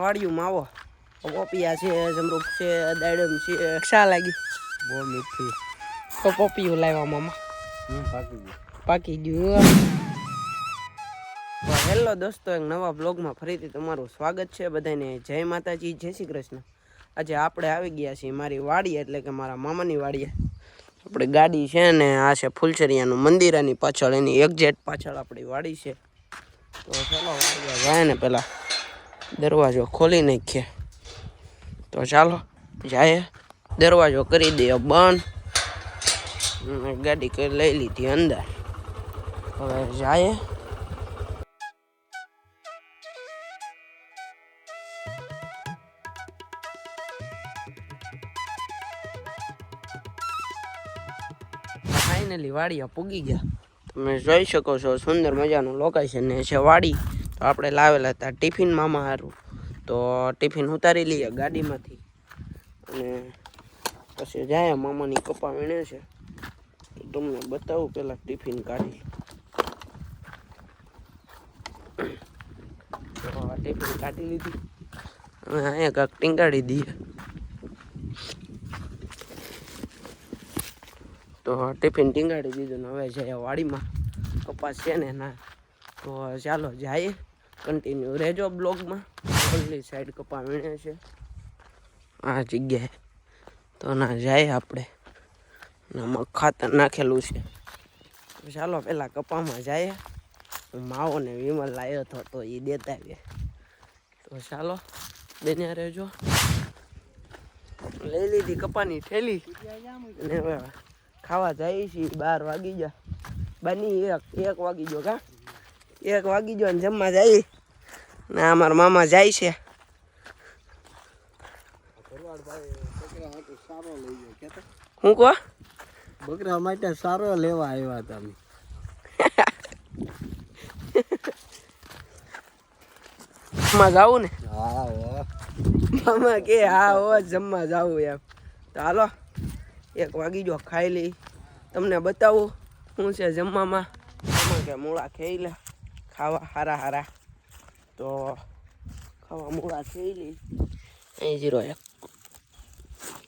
વાડિયું માવો પોપિયા છે, જમરૂક છે, દાડમ છે. ક્ષા લાગી બહુ મીઠી. તો પોપિયું લાવ્યા મામા. પાકી ગયું. હેલો દોસ્તો, એક નવા બ્લોગમાં ફરીથી તમારું સ્વાગત છે. બધાને જય માતાજી, જય શ્રી કૃષ્ણ. આજે આપણે આવી ગયા છીએ મારી વાડી, એટલે કે મારા મામાની વાડીએ. આપણે ગાડી છે ને આ છે ફૂલચરિયાનું મંદિર, એની પાછળ એની એક્ઝેક્ટ પાછળ આપણી વાડી છે. તો ચાલો વાડીએ જાય ને પેલા દરવાજો ખોલી નાખીએ. તો ચાલો જાય, દરવાજો કરી દઈએ બંધ. ગાડી લઈ લીધી અંદર. હવે જાય. ફાઇનલી વાડીયા પૂગી ગયા. તમે જોઈ શકો છો સુંદર મજાનું લોકેશન છે વાડી. તો આપણે લાવેલા હતા ટિફિન મામા સારું, તો ટિફિન ઉતારી લઈએ ગાડીમાંથી અને પછી જાય. મામાની કપા વીણે છે, તો તમને બતાવું. પેલા ટિફિન કાઢી તો ટિફિન કાઢી લીધી. હવે અહીંયા કાંક ટીંગાડી દઈએ. તો ટિફિન ટીંગાડી દીધું ને હવે જાય વાડીમાં. કપાસ છે ને ના, તો ચાલો જાય. કન્ટિન્યુ રહેજો બ્લોગમાં. ઓલી સાઈડ કપા વીણે છે આ જગ્યાએ, તો ના જાય આપણે. આમાં ખાતર નાખેલું છે. તો ચાલો પેલા કપામાં જાય. હું માવો ને વિમલ લાવ્યો હતો, તો એ દેતા આવ્યા. તો ચાલો બેન્યા રહેજો. લઈ લીધી કપાની થેલી અને હવે ખાવા જાય છે. 12 વાગી ગયા. બની એક વાગી ગયો. કા 1 વાગી ગયો ને જમવા જાય ને અમારા મામા જાય છે. હું કહો બકરા માટે સારો લેવા આવ્યા તમે. જમવા જાવું ને? હા મામા કે હા હો જમવા જાવું એમ. તો હાલો 1 વાગી ગયો, ખાઈ લઈ. તમને બતાવું શું છે જમવામાં. કે મૂળા ખાઈ લે, ખાવા હારા. તો ખાવા મૂળા ખાઈ લઈ. અહીં 0-1.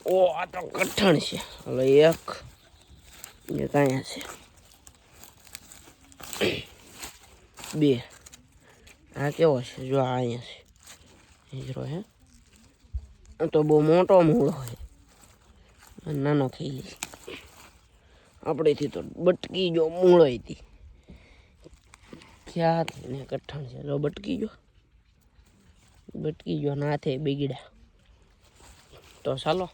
ઓ આ તો કઠણ છે. હલો 1 એ કાંઈ છે 2. આ કેવો છે જો, આ અહીંયા છે 0 હે. આ તો બહુ મોટો મૂળો હોય, નાનો ખાઈ લઈ. આપણેથી તો બટકી જો મૂળો હતી ક્યાં ને કઠણ છે. લો બટકી ગયો નાથે બગડ્યા. તો ચાલો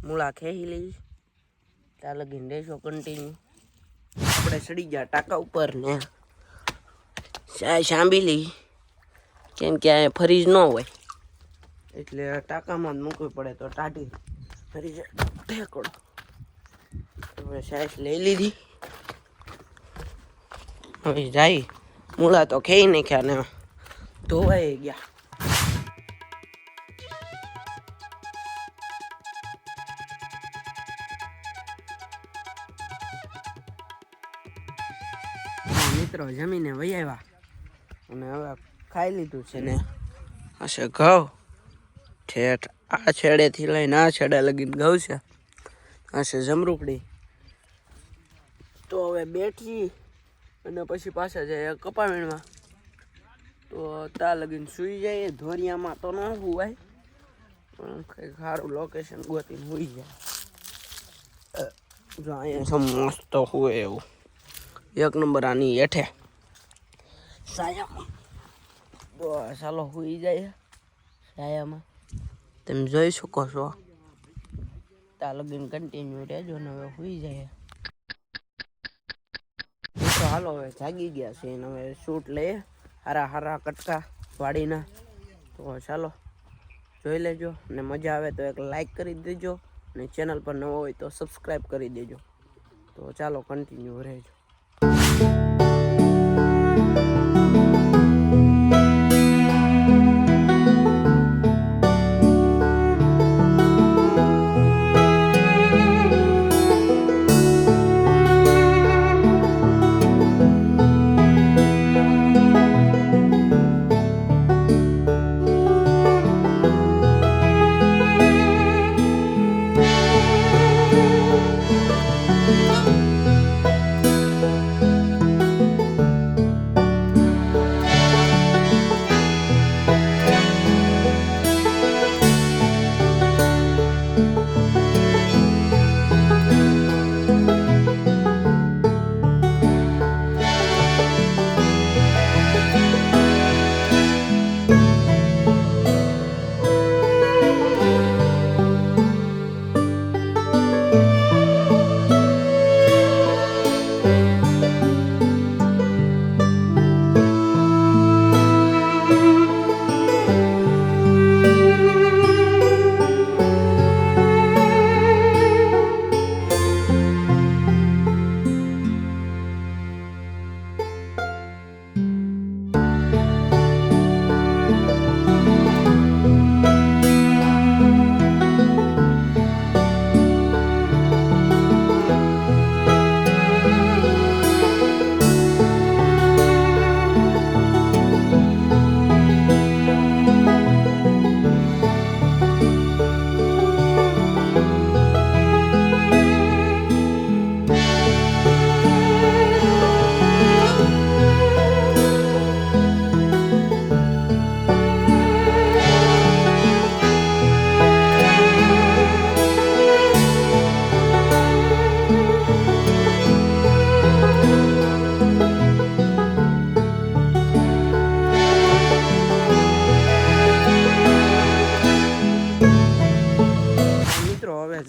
મૂળા ખેઈ લઈ. ત્યાં લગીને રહેશો કન્ટિન્યુ. આપણે ચડી ગયા ટાંકા ઉપર ને ચાય સાંભી લઈ, કેમ કે અહીંયા ફરીજ ન હોય એટલે ટાંકામાં જ મૂકવી પડે. તો ટાઢી ફરી જાય ઠેકડો. હવે સાઈઝ લઈ લીધી. હવે જાય. મૂળા તો ખેઈ નાખ્યા ને ધોવાઈ ગયા. મિત્રો જમીને વહી આવ્યા અને હવે ખાઈ લીધું છે ને આ છે ઘઉં. ઠેઠ આ છેડેથી લઈને આ છેડે લગીને ઘઉં છે. આ છે જમરૂકડી. તો હવે બેઠી અને પછી પાછા જાય કપા વીણવા. તો ત્યાં લગીને સૂઈ જાય. ધોરિયામાં તો ન સુવાય, પણ કંઈક સારું લોકેશન ગોતીને સુઈ જાય. જો અહીંયા મસ્ત સુવે એવું 1 નંબર આની હેઠે સાયામાં. તો ચાલો સુઈ જાય સાયામાં. તમે જોઈ શકો છો. ત્યાં લગીને કન્ટિન્યુ રહેજો ને હવે સુઈ જાય. તો હાલો હવે જાગી ગયા છે ને હવે શૂટ લઈએ હારા કટકા વાડીના. તો ચાલો જોઈ લેજો ને મજા આવે તો એક લાઈક કરી દેજો ને ચેનલ પર નવો હોય તો સબસ્ક્રાઈબ કરી દેજો. તો ચાલો કન્ટિન્યુ રહેજો.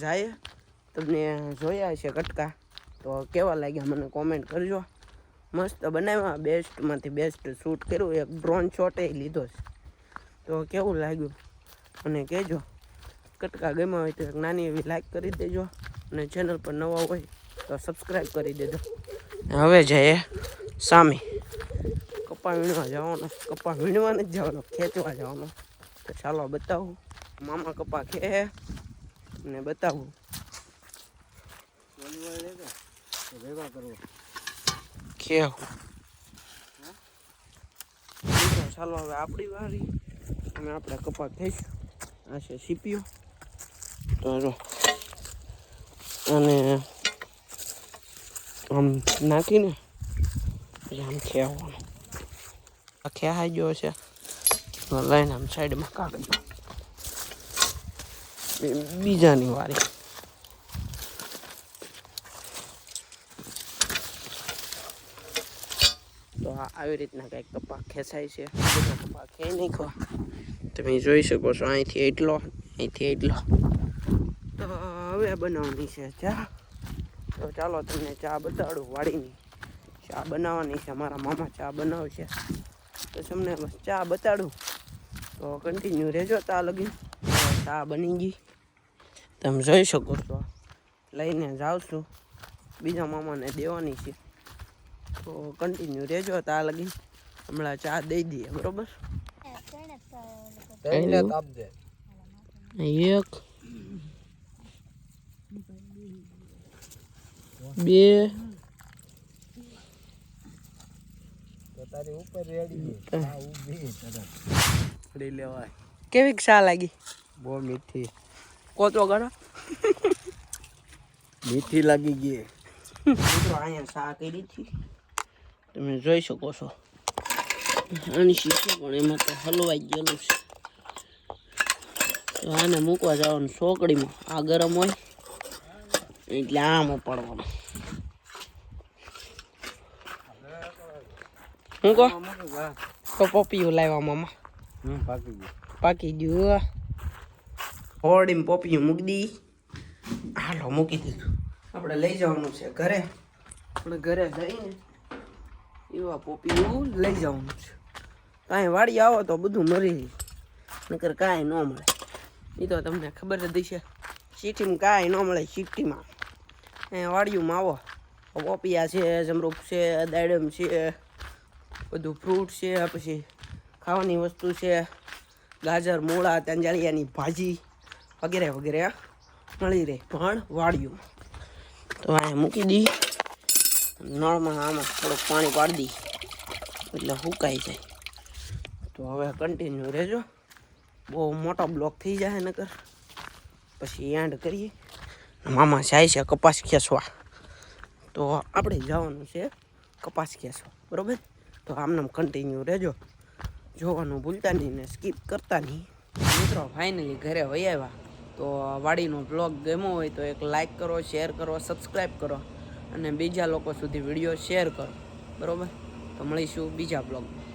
જાય. તમને જોયા છે કટકા, તો કેવા લાગ્યા મને કોમેન્ટ કરજો. મસ્ત બનાવ્યા, બેસ્ટમાંથી બેસ્ટ શૂટ કર્યું, એક ડ્રોન શોટ લીધો છે. તો કેવું લાગ્યું અને કહેજો. કટકા ગમ્યા હોય તો એક નાની એવી લાઈક કરી દેજો, અને ચેનલ પર નવા હોય તો સબસ્ક્રાઈબ કરી દેજો. હવે જઈએ સામે કપા વીણવા જવાનો. કપા વીણવા નથી જવાનો, ખેંચવા જવાનો. તો ચાલો બતાવું. મામા કપા ખે ને બતાવું. કેવું ચાલો હવે આપણી વારી. અમે આપણે કપા ખાઈશું. આ છે સીપીઓ. તો જો અને આમ નાખીને પછી આમ ખેવાનું. આ ખેહાઈ ગયો છે, લઈને આમ સાઈડમાં કાઢી. બીજાની વારી. તો આવી રીતના કંઈક કપા ખેંચાય છે. કપા ખેઈ નાખો. તમે જોઈ શકો છો અહીંથી એટલો, અહીંથી એટલો. તો હવે બનાવવાની છે ચા. તો ચાલો તમને ચા બતાડું. વાડીની ચા બનાવવાની છે. મારા મામા ચા બનાવશે, તો તમને બસ ચા બતાડું. તો કન્ટિન્યુ રહેજો. ચા લગી ચા બની ગઈ, તમે જોઈ શકો છો. લઈને જાઉં છું, બીજા મામાને દેવાની છે. તો કન્ટિન્યુ રહેજો. ચા લગી હમણાં ચા દઈ દઈએ, બરોબર? એક બે લેવાય. કેવી ચા લાગી? બહુ મીઠી. કોતો કરો મીઠી લાગી ગઈ. મિત્રો અહીંયા ચા કરી હતી, તમે જોઈ શકો છો. આની શીશી પણ એમાં તો હલવાઈ ગયેલું છે. તો આને મૂકવા જવાનું સોકડીમાં. આ ગરમ હોય એટલે આમ ઉપાડવાનું. હું કહો તો પપીયું લાવ્યા મામા. પાકી ગયું. હોડીમાં પપીયું મૂકી દી. હાલો મૂકી દીધું. આપણે લઈ જવાનું છે ઘરે. આપણે ઘરે જઈને એવા પપીયું લઈ જવાનું છે. કાંઈ વાડી આવો તો બધું મરી, નકર કાંઈ ન મળે. એ તો તમને ખબર જ છે. સિટીમાં કાંઈ ન મળે. સિટીમાં અહીંયા વાડીઓમાં આવો, પોપિયા છે, જમરૂખ છે, દાડમ છે, બધું ફ્રૂટ છે, પછી ખાવાની વસ્તુ છે, ગાજર, મૂળા, તાંજાળિયાની ભાજી વગેરે વગેરે મળી રહે. પણ વાડીઓમાં તો અહીંયા મૂકી દી. નળમાં આમાં થોડુંક પાણી પાડી દી એટલે સુકાઈ જાય. તો હવે કન્ટિન્યુ રહેજો. બહુ મોટો બ્લોક થઈ જાય નકર પછી એન્ડ કરીએ. મામા જાય છે કપાસ ખેંચવા, તો આપણે જવાનું છે કપાસ ખેંચવા, બરાબર? તો આમનામ કન્ટિન્યુ રહેજો. જોવાનું ભૂલતા નહીં ને સ્કીપ કરતા નહીં. મિત્રો ફાઇનલી ઘરે વહી આવ્યા. તો વાડીનો બ્લોગ ગમ્યો હોય તો એક લાઈક કરો, શેર કરો, સબસ્ક્રાઈબ કરો, અને બીજા લોકો સુધી વિડીયો શેર કરો, બરાબર? તો મળીશું બીજા બ્લોગમાં.